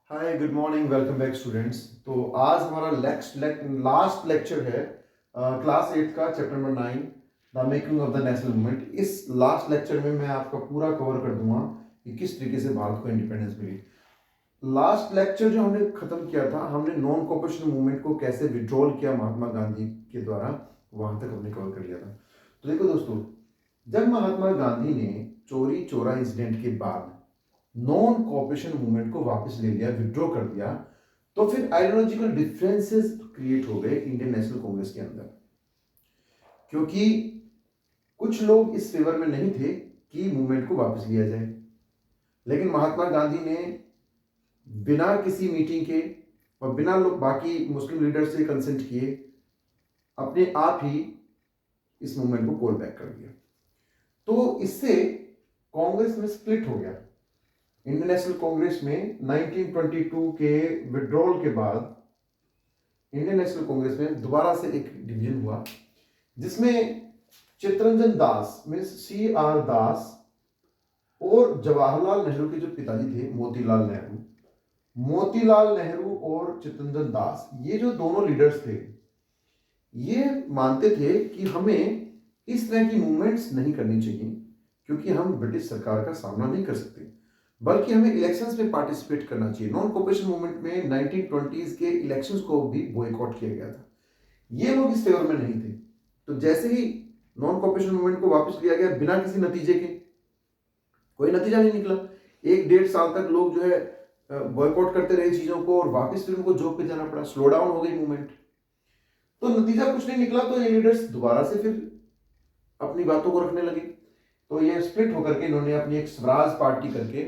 Hi good morning welcome back students. तो आज हमारा लास्ट लेक्चर है क्लास 8 का chapter number 9 the making of the national movement. इस लास्ट लेक्चर में मैं आपका पूरा कवर कर दूंगा कि किस तरीके से भारत को इंडिपेंडेंस मिली। लास्ट लेक्चर जो हमने खत्म किया था, हमने नॉन कॉपरेशन मूवमेंट को कैसे विड्रॉल किया महात्मा गांधी के द्वारा, वहां तक हमने कवर कर लिया था। तो देखो दोस्तों, जब महात्मा गांधी ने चोरी चोरा इंसिडेंट के बाद नॉन कॉपरेशन मूवमेंट को वापस ले लिया, विड्रॉ कर दिया, तो फिर आइडियोलॉजिकल डिफरेंसेस क्रिएट हो गए इंडियन नेशनल कांग्रेस के अंदर, क्योंकि कुछ लोग इस फेवर में नहीं थे कि मूवमेंट को वापस लिया जाए। लेकिन महात्मा गांधी ने बिना किसी मीटिंग के और बिना लोग बाकी मुस्लिम लीडर से कंसेंट किए अपने आप ही इस मूवमेंट को कॉल बैक कर दिया। तो इससे कांग्रेस में स्प्लिट हो गया। इंडियन नेशनल कांग्रेस में 1922 के विड्रॉल के बाद इंडियन नेशनल कांग्रेस में दोबारा से एक डिवीजन हुआ, जिसमें चित्तरंजन दास मीन्स CR दास और जवाहरलाल नेहरू के जो पिताजी थे मोतीलाल नेहरू और चित्तरंजन दास, ये जो दोनों लीडर्स थे, ये मानते थे कि हमें इस तरह की मूवमेंट्स नहीं करनी चाहिए, क्योंकि हम ब्रिटिश सरकार का सामना नहीं कर सकते, बल्कि हमें इलेक्शंस में पार्टिसिपेट करना चाहिए। नॉन कॉपरेशन मूवमेंट में 1920s के इलेक्शंस को भी बॉयकॉट किया गया था। ये लोग इस फेवर में नहीं थे। तो जैसे ही नॉन कॉपरेशन मूवमेंट को वापस लिया गया बिना किसी नतीजे के, कोई नतीजा नहीं निकला, 1-1.5 साल तक लोग जो है बॉयकॉट करते रहे चीजों को, और वापस फिर उनको जॉब पे जाना पड़ा, स्लो डाउन हो गई मूवमेंट। तो नतीजा कुछ नहीं निकला, तो ये लीडर्स दोबारा से फिर अपनी बातों को रखने लगे। तो ये स्प्लिट होकर के इन्होंने अपनी एक स्वराज पार्टी करके,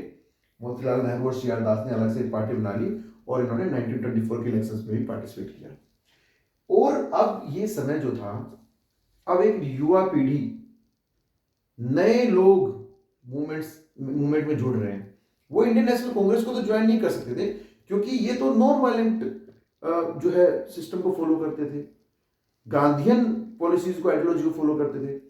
मोतीलाल नेहरू और CR दास ने अलग से एक पार्टी बना ली, और इन्होंने 1924 के इलेक्शंस में भी पार्टिसिपेट किया। और अब ये समय जो था, अब एक युवा पीढ़ी, नए लोग मूवमेंट में जुड़ रहे हैं। वो इंडियन नेशनल कांग्रेस को तो ज्वाइन नहीं कर सकते थे, क्योंकि ये तो नॉन वायलेंट जो है सिस्टम को फॉलो करते थे, गांधीयन पॉलिसीज को, आइडियोलॉजी को फॉलो करते थे।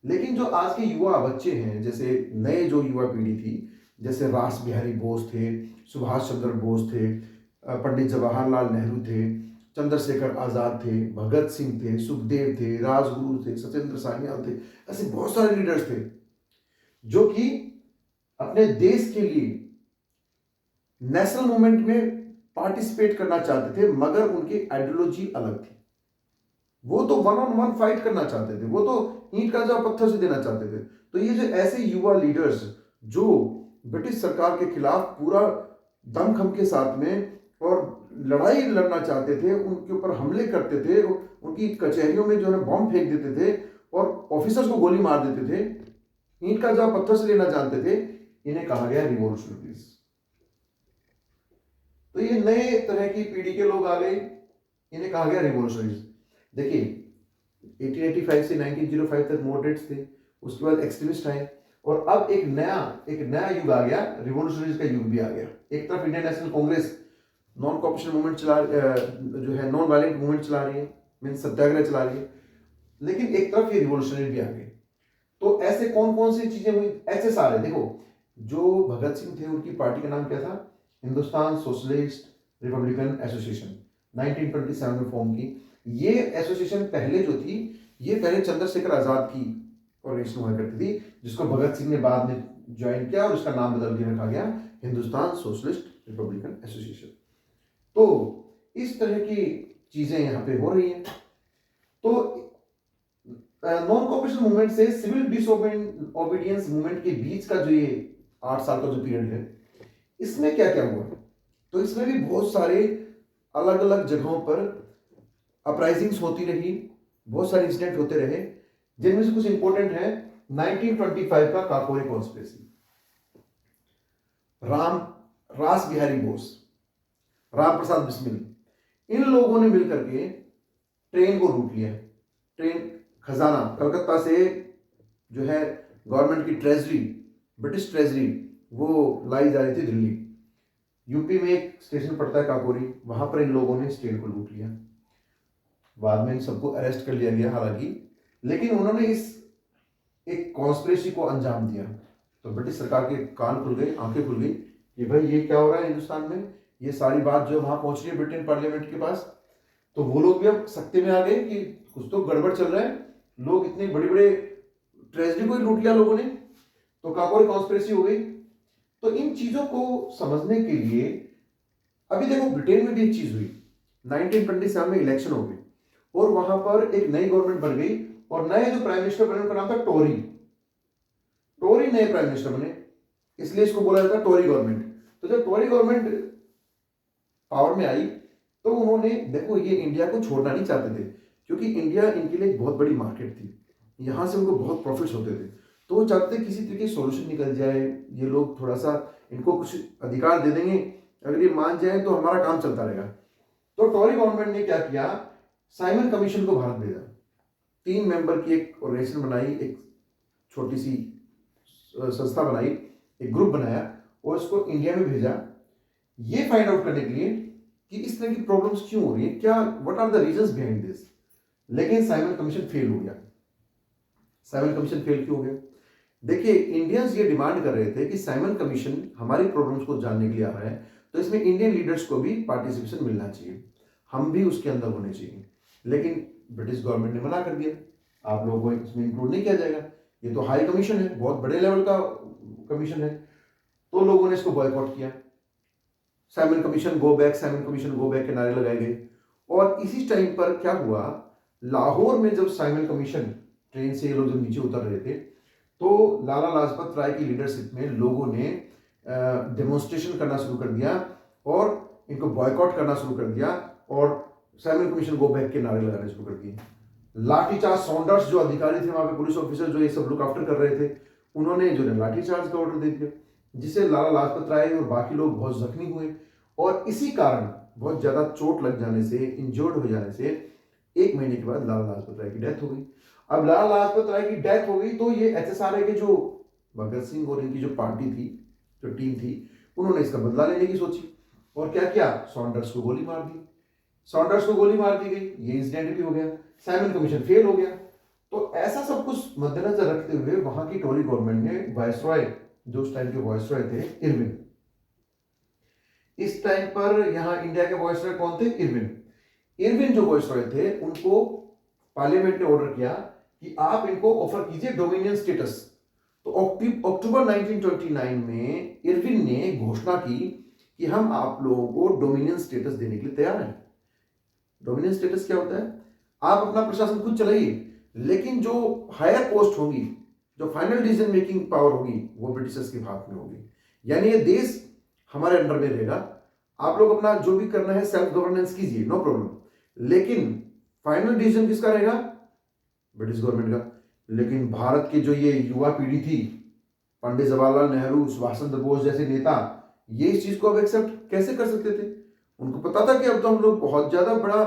लेकिन जो आज के युवा बच्चे हैं, जैसे नए जो युवा पीढ़ी थी, जैसे रास बिहारी बोस थे, सुभाष चंद्र बोस थे, पंडित जवाहरलाल नेहरू थे, चंद्रशेखर आजाद थे, भगत सिंह थे, सुखदेव थे, राजगुरु थे, सत्येंद्र सान्याल थे, ऐसे बहुत सारे लीडर्स थे जो कि अपने देश के लिए नेशनल मूवमेंट में पार्टिसिपेट करना चाहते थे, मगर उनकी आइडियोलॉजी अलग थी। वो तो 1-on-1 फाइट करना चाहते थे, वो तो ईंट का जवाब पत्थर से देना चाहते थे। तो ये जो ऐसे युवा लीडर्स जो ब्रिटिश सरकार के खिलाफ पूरा दमखम के साथ में और लड़ाई लड़ना चाहते थे, उनके ऊपर हमले करते थे, उनकी कचहरियों में जो है बॉम्ब फेंक देते थे और ऑफिसर्स को गोली मार देते थे, ईंट का जवाब पत्थर से लेना जानते थे, इन्हें कहा गया रिवॉल्यूशनरीज। तो ये नए तरह की पीढ़ी के लोग आ गए, इन्हें कहा गया रिवॉल्यूशनरीज। देखिए 1885 से 1905 तक मॉडरेट्स थे, उसके बाद एक्सट्रीमिस्ट आए, और अब एक नया युग आ गया, रिवॉल्यूशनरीज का युग भी आ गया। एक तरफ Indian national Congress non cooperation movement जो है नॉन वायलेंट मूवमेंट चला रही है, मीन सत्याग्रह चला रही है, लेकिन एक तरफ ये रिवॉल्यूशनरी भी आ गए। तो ऐसे कौन कौन सी चीजें हुई? SSR है, देखो, जो भगत सिंह थे उनकी पार्टी का नाम क्या था? हिंदुस्तान सोशलिस्ट रिपब्लिकन एसोसिएशन, 1927 में फॉर्म की। ये एसोसिएशन पहले जो थी, ये पहले चंद्रशेखर आजाद की ऑर्गेनाइजेशन हुआ करती थी, जिसको भगत सिंह ने बाद में ज्वाइन किया और इसका नाम बदल के रखा गया हिंदुस्तान सोशलिस्ट रिपब्लिकन एसोसिएशन। तो इस तरह की चीजें यहाँ पे हो रही हैं। तो नॉन कॉपरेशन मूवमेंट से सिविल डिसओबीडियंस मूवमेंट के बीच का जो ये 8 साल का जो पीरियड है, इसमें क्या क्या हुआ? तो इसमें भी बहुत सारे अलग अलग जगहों पर अपराइजिंग्स होती रही, बहुत सारे इंसिडेंट होते रहे, जिनमें से कुछ इंपॉर्टेंट है। 1925 का काकोरी कॉन्स्पिरेसी, रास बिहारी बोस, राम प्रसाद बिस्मिल, इन लोगों ने मिलकर के ट्रेन को लूट लिया। ट्रेन खजाना कलकत्ता से जो है गवर्नमेंट की ट्रेजरी, ब्रिटिश ट्रेजरी, वो लाई जा रही थी दिल्ली। यूपी में एक स्टेशन पड़ता है काकोरी, वहां पर इन लोगों ने इस ट्रेन को लूट लिया। बाद में इन सबको अरेस्ट कर लिया गया हालांकि, लेकिन उन्होंने इस एक कॉन्स्पिरेसी को अंजाम दिया। तो ब्रिटिश सरकार के कान खुल गए, आंखें खुल गई कि भाई ये क्या हो रहा है हिंदुस्तान में, ये सारी बात जो वहां पहुंच रही है ब्रिटेन पार्लियामेंट के पास, तो वो लोग भी अब सत्ते में आ गए कि कुछ तो गड़बड़ चल रहा है, लोग इतने बड़े बड़े ट्रेजरी को ही लूट लिया लोगों ने, तो काकोरी कॉन्स्पिरेसी हो गई। तो इन चीजों को समझने के लिए अभी देखो ब्रिटेन में भी एक चीज हुई, 1927 में इलेक्शन हो गई और वहां पर एक नई गवर्नमेंट बन गई और नए जो प्राइम मिनिस्टर बने उनका नाम था टोरी। टोरी नए प्राइम मिनिस्टर बने, इसलिए इसको बोला जाता है टोरी गवर्नमेंट। तो जब टोरी गवर्नमेंट पावर में आई तो उन्होंने देखो ये इंडिया को छोड़ना नहीं चाहते थे, क्योंकि इंडिया इनके लिए एक बहुत बड़ी मार्केट थी, यहां से उनको बहुत प्रॉफिट्स होते थे। तो वो चाहते किसी तरीके सोल्यूशन निकल जाए, ये लोग थोड़ा सा इनको कुछ अधिकार दे देंगे, अगर ये मान जाए तो हमारा काम चलता रहेगा। तो टोरी गवर्नमेंट ने क्या किया, साइमन कमीशन को भारत भेजा, 3 मेंबर की एक ऑर्गेनाइजेशन बनाई, एक छोटी सी संस्था बनाई, एक ग्रुप बनाया और इसको इंडिया में भेजा, ये फाइंड आउट करने के लिए कि इस तरह की प्रॉब्लम्स क्यों हो रही है, क्या what are the reasons behind this. लेकिन साइमन कमीशन फेल हो गया। साइमन कमीशन फेल क्यों हो गया? देखिए इंडियंस ये डिमांड कर रहे थे कि साइमन कमीशन हमारी प्रॉब्लम्स को जानने के लिए आ रहा है, तो इसमें इंडियन लीडर्स को भी पार्टिसिपेशन मिलना चाहिए, हम भी उसके अंदर होने चाहिए। लेकिन ब्रिटिश गवर्नमेंट ने मना कर दिया, आप लोगों को इसमें इंक्लूड नहीं किया जाएगा, ये तो हाई कमीशन है, बहुत बड़े लेवल का कमीशन है। तो लोगों ने इसको बॉयकॉट किया, Simon commission go back, Simon commission go back के नारे लगाए गए। और इसी टाइम पर क्या हुआ, लाहौर में जब साइमन कमीशन ट्रेन से ये लोग जब नीचे उतर रहे थे तो लाला लाजपत राय की लीडरशिप में लोगों ने डेमोन्स्ट्रेशन करना शुरू कर दिया और इनको बॉयकॉट करना शुरू कर दिया और साइमन कमीशन गो बैक के नारे लगाने शुरू कर दिए। लाठीचार्ज, सॉन्डर्स जो अधिकारी थे वहां पे, पुलिस ऑफिसर जो ये सब लुक आफ्टर कर रहे थे, उन्होंने जो लाठीचार्ज का ऑर्डर दे दिया, जिससे लाला लाजपत राय और बाकी लोग बहुत जख्मी हुए और इसी कारण बहुत ज्यादा चोट लग जाने से, इंजर्ड हो जाने से 1 महीने के बाद लाला लाजपत राय की डेथ हो गई। अब लाला लाजपत राय की डेथ हो गई तो ये एचएसआरए के जो भगत सिंह और इनकी जो पार्टी थी, जो टीम थी, उन्होंने इसका बदला लेने की सोची और क्या किया, सॉन्डर्स को गोली मार दी। सॉन्डर्स को गोली मार दी गई, ये इंसिडेंट भी हो गया, साइमन कमीशन फेल हो गया। तो ऐसा सब कुछ मद्देनजर रखते हुए वहां की टोरी गवर्नमेंट ने वायसरॉय, जो उस टाइम के वायसरॉय थे इरविन, इस टाइम पर यहां इंडिया के वायसरॉय कौन थे, इरविन। इरविन जो वायसरॉय थे उनको पार्लियामेंट ने ऑर्डर किया कि आप इनको ऑफर कीजिए डोमिनियन स्टेटस। तो अक्टूबर 1929 में इरविन ने घोषणा की कि हम आप लोगों को डोमिनियन स्टेटस देने के लिए तैयार हैं। डोमिनियन स्टेटस क्या होता है, आप अपना प्रशासन खुद चलाइए, लेकिन जो हायर पोस्ट होगी, जो फाइनल डिसीजन मेकिंग पावर होगी, वो ब्रिटिशर्स के हाथ में होगी। यानी ये देश हमारे अंडर में रहेगा, आप लोग अपना जो भी करना है सेल्फ गवर्नेंस कीजिए, नो प्रॉब्लम, लेकिन फाइनल डिसीजन किसका रहेगा, ब्रिटिश गवर्नमेंट का। लेकिन भारत की जो ये युवा पीढ़ी थी, पंडित जवाहरलाल नेहरू, सुभाष चंद्र बोस जैसे नेता, ये इस चीज को अब एक्सेप्ट कैसे कर सकते थे? उनको पता था कि अब तो हम लोग बहुत ज्यादा बड़ा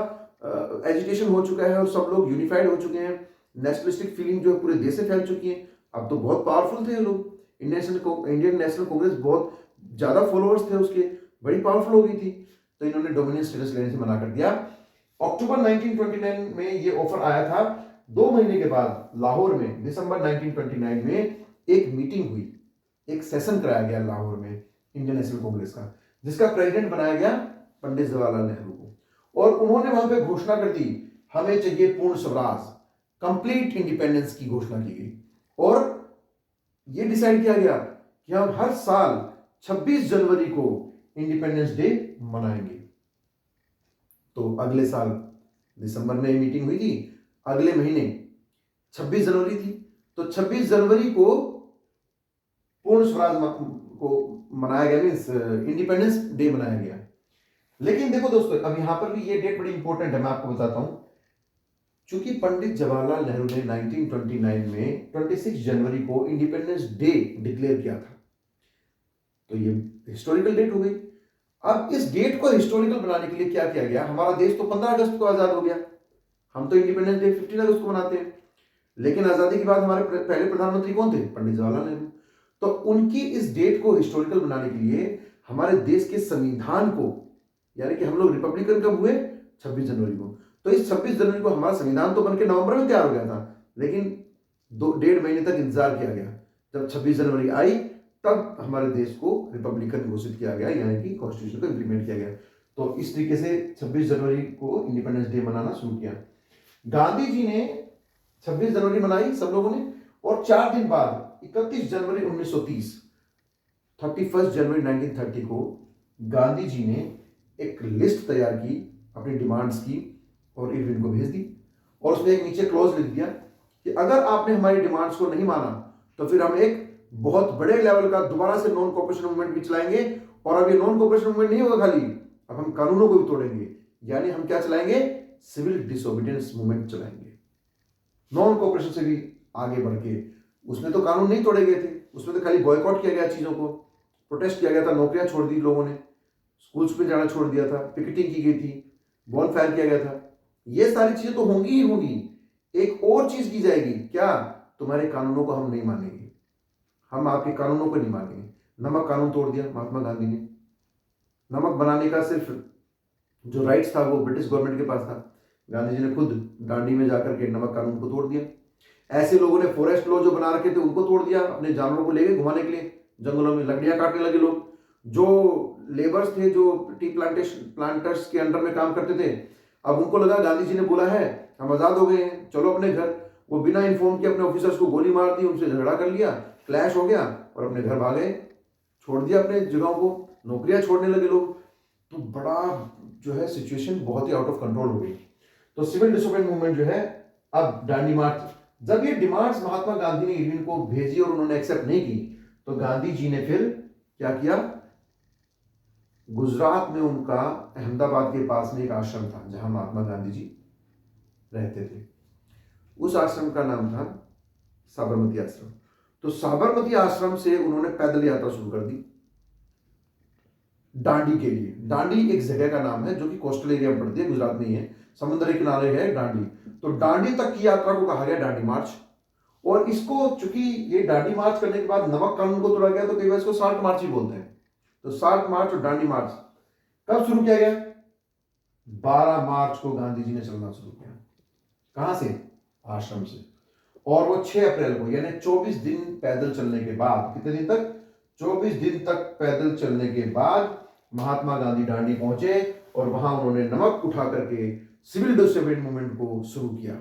एजिटेशन हो चुका है और सब लोग यूनिफाइड हो चुके हैं, नेशनलिस्टिक फीलिंग जो है पूरे देश से फैल चुकी है, अब तो बहुत पावरफुल थे ये लोग। इंडियन नेशनल कांग्रेस बहुत ज्यादा फॉलोअर्स थे उसके, बड़ी पावरफुल हो गई थी, तो इन्होंने डोमिनियन स्टेटस लेने से मना कर दिया। अक्टूबर 1929 में ये ऑफर आया था। 2 महीने के बाद लाहौर में दिसंबर 1929 में एक मीटिंग हुई, एक सेशन कराया गया लाहौर में इंडियन नेशनल कांग्रेस का, जिसका प्रेसिडेंट बनाया गया पंडित जवाहरलाल नेहरू को। और उन्होंने वहां पे घोषणा कर दी, हमें चाहिए पूर्ण स्वराज, कंप्लीट इंडिपेंडेंस की घोषणा की गई। और यह डिसाइड किया गया कि हम हर साल 26 जनवरी को इंडिपेंडेंस डे मनाएंगे। तो अगले साल दिसंबर में मीटिंग हुई थी, अगले महीने 26 जनवरी थी, तो 26 जनवरी को पूर्ण स्वराज को मनाया गया, मीन्स इंडिपेंडेंस डे मनाया गया। लेकिन देखो दोस्तों, अब यहां पर भी ये डेट बड़ी इंपॉर्टेंट है, मैं आपको बताता हूं। चूंकि पंडित जवाहरलाल नेहरू ने 1929 में 26 जनवरी को इंडिपेंडेंस डे डिक्लेयर किया था, तो ये हिस्टोरिकल डेट हो गई। अब इस डेट को हिस्टोरिकल बनाने के लिए क्या किया गया, हमारा देश तो 15 अगस्त को आजाद हो गया, हम तो इंडिपेंडेंस डे 15 अगस्त को मनाते हैं, लेकिन आजादी के बाद हमारे पहले प्रधानमंत्री कौन थे, पंडित जवाहरलाल नेहरू। तो उनकी इस डेट को हिस्टोरिकल बनाने के लिए हमारे देश के संविधान को, यानी कि हम लोग रिपब्लिकन कब हुए, 26 जनवरी को, तो इस 26 जनवरी को हमारा संविधान तो बनकर नवंबर में तैयार हो गया था, लेकिन 1.5 महीने तक इंतजार किया गया। जब 26 जनवरी आई तब हमारे देश को रिपब्लिकन घोषित किया गया, यानी कि कॉन्स्टिट्यूशन को इम्प्लीमेंट किया गया। तो इस तरीके से 26 जनवरी को इंडिपेंडेंस डे मनाना शुरू किया। गांधी जी ने 26 जनवरी मनाई सब लोगों ने, और 4 दिन बाद 31 जनवरी 1930, 31 जनवरी 1930 को गांधी जी ने एक लिस्ट तैयार की अपनी डिमांड्स की और इरविन को भेज दी, और उसमें एक नीचे क्लोज लिख दिया कि अगर आपने हमारी डिमांड्स को नहीं माना तो फिर हम एक बहुत बड़े लेवल का दोबारा से नॉन कोऑपरेशन मूवमेंट भी चलाएंगे, और अब ये नॉन कोऑपरेशन मूवमेंट नहीं होगा खाली, अब हम कानूनों को भी तोड़ेंगे, यानी हम क्या चलाएंगे, सिविल डिसोबीडियंस मूवमेंट चलाएंगे, नॉन कोऑपरेशन से भी आगे बढ़ के। उसमें तो कानून नहीं तोड़े गए थे, उसमें तो खाली बॉयकॉट किया गया चीजों को, प्रोटेस्ट किया गया था, नौकरियां छोड़ दी लोगों ने, स्कूल्स में जाना छोड़ दिया था, पिकेटिंग की गई थी, बॉन फायर किया गया था। ये सारी चीजें तो होंगी ही होंगी। एक और चीज की जाएगी, क्या, तुम्हारे कानूनों को हम नहीं मानेंगे, हम आपके कानूनों को नहीं मानेंगे। नमक कानून तोड़ दिया महात्मा गांधी ने। नमक बनाने का सिर्फ जो राइट्स था वो ब्रिटिश गवर्नमेंट के पास था, गांधी जी ने खुद दांडी में जाकर के नमक कानून को तोड़ दिया। ऐसे लोगों ने फॉरेस्ट लॉ जो बना रखे थे उनको तोड़ दिया, अपने जानवरों को लेके घुमाने के लिए जंगलों में लकड़ियां काटने लगे लोग। जो लेबर्स थे जो टी प्लांटर्स के अंडर में काम करते थे, अब उनको लगा गांधी जी ने बोला है हम आजाद हो गए हैं, चलो अपने घर। वो बिना इन्फॉर्म किए अपने ऑफिसर्स को गोली मार दी, उनसे झगड़ा कर लिया, क्लैश हो गया और अपने घर भागे, छोड़ दिया अपने जगहों को, नौकरियां छोड़ने लगे लोग। तो बड़ा जो है सिचुएशन बहुत ही आउट ऑफ कंट्रोल हो गई। तो सिविल डिसोबीडियंस मूवमेंट जो है, अब दांडी मार्च, जब ये डिमांड्स महात्मा गांधी ने इरविन को भेजी और उन्होंने एक्सेप्ट नहीं की, तो गांधी जी ने फिर क्या किया, गुजरात में उनका अहमदाबाद के पास में एक आश्रम था जहां महात्मा गांधी जी रहते थे, उस आश्रम का नाम था साबरमती आश्रम। तो साबरमती आश्रम से उन्होंने पैदल यात्रा शुरू कर दी दांडी के लिए। दांडी एक जगह का नाम है जो कि कोस्टल एरिया में पड़ती है, गुजरात में ही है, समुद्र के किनारे है दांडी। तो दांडी तक की यात्रा को कहा गया दांडी मार्च। और इसको चूंकि ये दांडी मार्च करने के बाद नमक कानून को तोड़ा गया, तो कई बार इसको साल्ट मार्च ही बोलते हैं। तो साल्ट मार्च और दांडी मार्च कब शुरू किया गया, 12 मार्च को गांधी जी ने चलना शुरू किया। कहां से, आश्रम से। और वो 6 अप्रैल को, यानी 24 दिन पैदल चलने के बाद, कितने दिन तक, 24 दिन तक पैदल चलने के बाद महात्मा गांधी दांडी पहुंचे और वहां उन्होंने नमक उठा करके सिविल डिसोबीडियंस मूवमेंट को शुरू किया।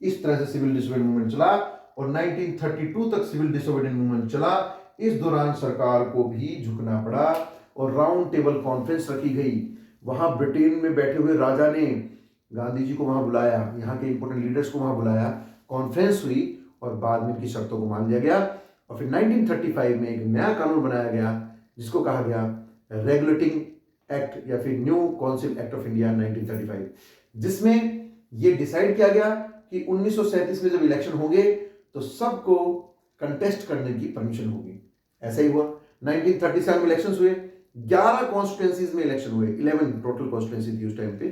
इस तरह से सिविल डिसोबीडियंस मूवमेंट चला और 1932 तक सिविल डिसोबीडियंस मूवमेंट चला। इस दौरान सरकार को भी झुकना पड़ा और राउंड टेबल कॉन्फ्रेंस रखी गई। वहां ब्रिटेन में बैठे हुए राजा ने गांधी जी को वहां बुलाया, यहाँ के इंपोर्टेंट लीडर्स को वहां बुलाया, कॉन्फ्रेंस हुई और बाद में इनकी शर्तों को मान लिया गया। और फिर 1935 में एक नया कानून बनाया गया जिसको कहा गया रेगुलेटिंग एक्ट या फिर new council act of India 1935, जिसमें यह डिसाइड किया गया कि 1937 में जब इलेक्शन होंगे तो सबको कंटेस्ट करने की परमिशन होगी। ऐसा ही हुआ। 1937 में इलेक्शंस हुए, 11 कॉन्स्टिट्यूएंसीज में इलेक्शन हुए, 11 टोटल कॉन्स्टिट्यूएंसी थी उस टाइम पे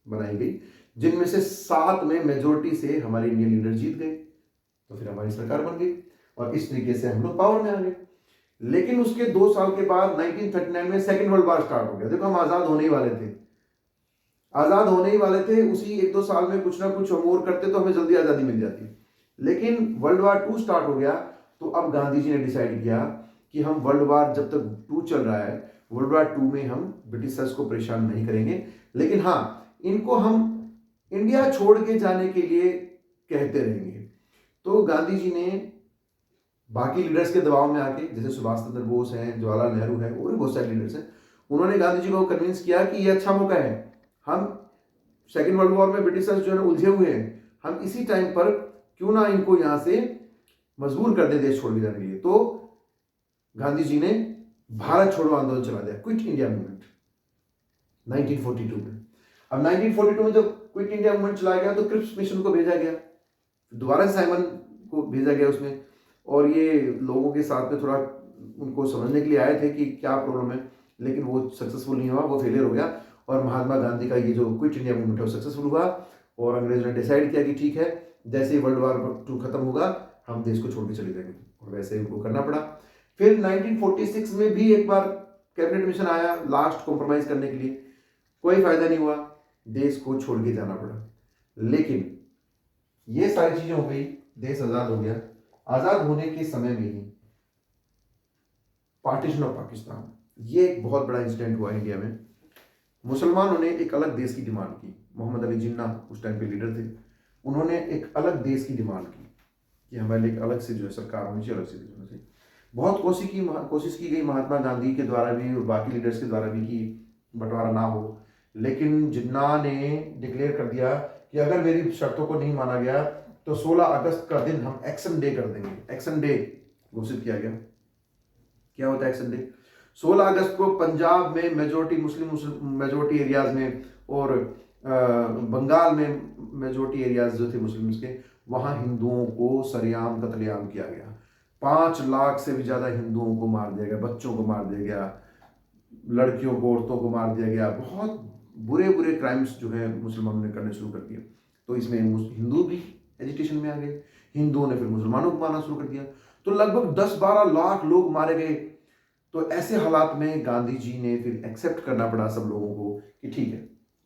बनाई गई, जिनमें से 7 में मेजोरिटी से हमारे इंडियन लीडर जीत गए, तो फिर हमारी सरकार बन गई और इस तरीके से हम लोग पावर में आ गए। लेकिन उसके 2 साल के बाद 1939 में सेकेंड वर्ल्ड वॉर स्टार्ट हो गया। देखो हम आजाद होने ही वाले थे, आजाद होने ही वाले थे, उसी 1-2 साल में कुछ ना कुछ हम और करते तो हमें जल्दी आजादी मिल जाती। लेकिन वर्ल्ड वॉर 2 स्टार्ट हो गया, तो अब गांधी जी ने डिसाइड किया कि हम वर्ल्ड वॉर जब तक 2 चल रहा है, वर्ल्ड वॉर 2 में हम ब्रिटिशर्स को परेशान नहीं करेंगे, लेकिन हाँ इनको हम इंडिया छोड़ के जाने के लिए कहते रहेंगे। तो गांधी जी ने बाकी लीडर्स के दबाव में आके, जैसे सुभाष चंद्र बोस हैं, जवाहरलाल नेहरू हैं, और भी बहुत सारे लीडर्स हैं, उन्होंने गांधी जी को कन्विंस किया कि ये अच्छा मौका है, हम सेकेंड वर्ल्ड वॉर में ब्रिटिशर्स जो है उलझे हुए हैं, हम इसी टाइम पर क्यों ना इनको यहां से मजबूर कर दे देश छोड़ के जाने के लिए। तो गांधी जी ने भारत छोड़ो आंदोलन चला दिया, क्विट इंडिया मूवमेंट 1942 में। अब 1942 में जब क्विट इंडिया मूवमेंट चलाया गया तो क्रिप्स मिशन को भेजा गया, दोबारा साइमन को भेजा गया उसमें, और ये लोगों के साथ में थोड़ा उनको समझने के लिए आए थे कि क्या प्रॉब्लम है, लेकिन वो सक्सेसफुल नहीं हुआ, वो फेलियर हो गया। और महात्मा गांधी का ये जो क्विट इंडिया मूवमेंट है वो सक्सेसफुल हुआ और अंग्रेजों ने डिसाइड किया कि ठीक है, जैसे ही वर्ल्ड वॉर 2 खत्म होगा हम देश को छोड़ के चले जाएंगे, और वैसे ही उनको करना पड़ा। फिर 1946 में भी एक बार कैबिनेट मिशन आया लास्ट कॉम्प्रोमाइज करने के लिए, कोई फायदा नहीं हुआ, देश को छोड़ के जाना पड़ा। लेकिन ये सारी चीजें हो गई, देश आजाद हो गया। आजाद होने के समय में ही पार्टीशन ऑफ पाकिस्तान, ये एक बहुत बड़ा इंसिडेंट हुआ इंडिया में। मुसलमानों ने एक अलग देश की डिमांड की। मोहम्मद अली जिन्ना उस टाइम पे लीडर थे, उन्होंने एक अलग देश की डिमांड की कि हमारे लिए एक अलग से जो है सरकार होनी चाहिए, अलग से देश होना चाहिए। बहुत कोशिश की गई महात्मा गांधी के द्वारा भी और बाकी लीडर्स के द्वारा भी कि बंटवारा ना हो, लेकिन जिन्ना ने डिक्लेयर कर दिया कि अगर मेरी शर्तों को नहीं माना गया तो 16 अगस्त का दिन हम एक्शन डे कर देंगे। एक्शन डे घोषित किया गया। क्या होता है एक्शन डे? 16 अगस्त को पंजाब में मुस्लिम मेजोरिटी एरियाज में और बंगाल में मेजोरिटी एरियाज जो थे मुस्लिम्स के, वहां हिंदुओं को सरेआम कत्लेआम किया गया। 5 लाख से भी ज्यादा हिंदुओं को मार दिया गया, बच्चों को मार दिया गया, लड़कियों को, औरतों को मार दिया गया। बहुत बुरे बुरे क्राइम्स जो है मुसलमानों ने करने शुरू कर दिए। तो इसमें हिंदू भी एजिटेशन में आ गए, हिंदुओं ने फिर मुसलमानों को मारना शुरू कर दिया। तो लगभग 10-12 लाख लोग मारे गए। तो ऐसे हालात में गांधी जी ने फिर एक्सेप्ट करना पड़ा सब लोगों को कि ठीक है,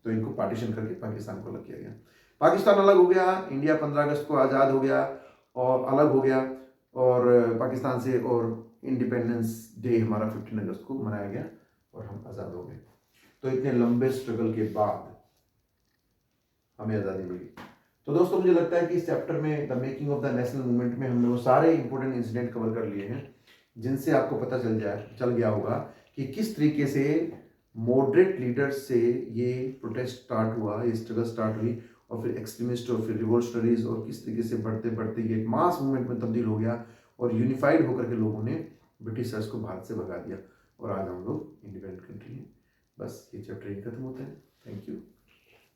तो इनको पार्टीशन करके पाकिस्तान को अलग किया गया। पाकिस्तान अलग हो गया, इंडिया 15 अगस्त को आज़ाद हो गया और अलग हो गया और पाकिस्तान से, और इंडिपेंडेंस डे हमारा 15 अगस्त को मनाया गया और हम आज़ाद हो गए। तो इतने लंबे स्ट्रगल के बाद हमें आज़ादी मिली। तो दोस्तों मुझे लगता है कि इस चैप्टर में the making of the national movement में हमने वो सारे इंपॉर्टेंट इंसिडेंट कवर कर लिए हैं जिनसे आपको पता चल गया होगा कि किस तरीके से मॉडरेट लीडर्स से ये प्रोटेस्ट स्टार्ट हुआ, ये स्ट्रगल स्टार्ट हुई और फिर एक्सट्रीमिस्ट और फिर रिवोल्यूशनरीज, और किस तरीके से बढ़ते बढ़ते ये मास मूवमेंट में तब्दील हो गया और यूनिफाइड होकर के लोगों ने ब्रिटिशर्स को भारत से भगा दिया और आज हम लोग इंडिपेंडेंट कंट्री हैं। बस ये चैप्टर ही खत्म होता है। थैंक यू,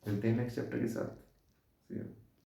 मिलते हैं नेक्स्ट चैप्टर के साथ।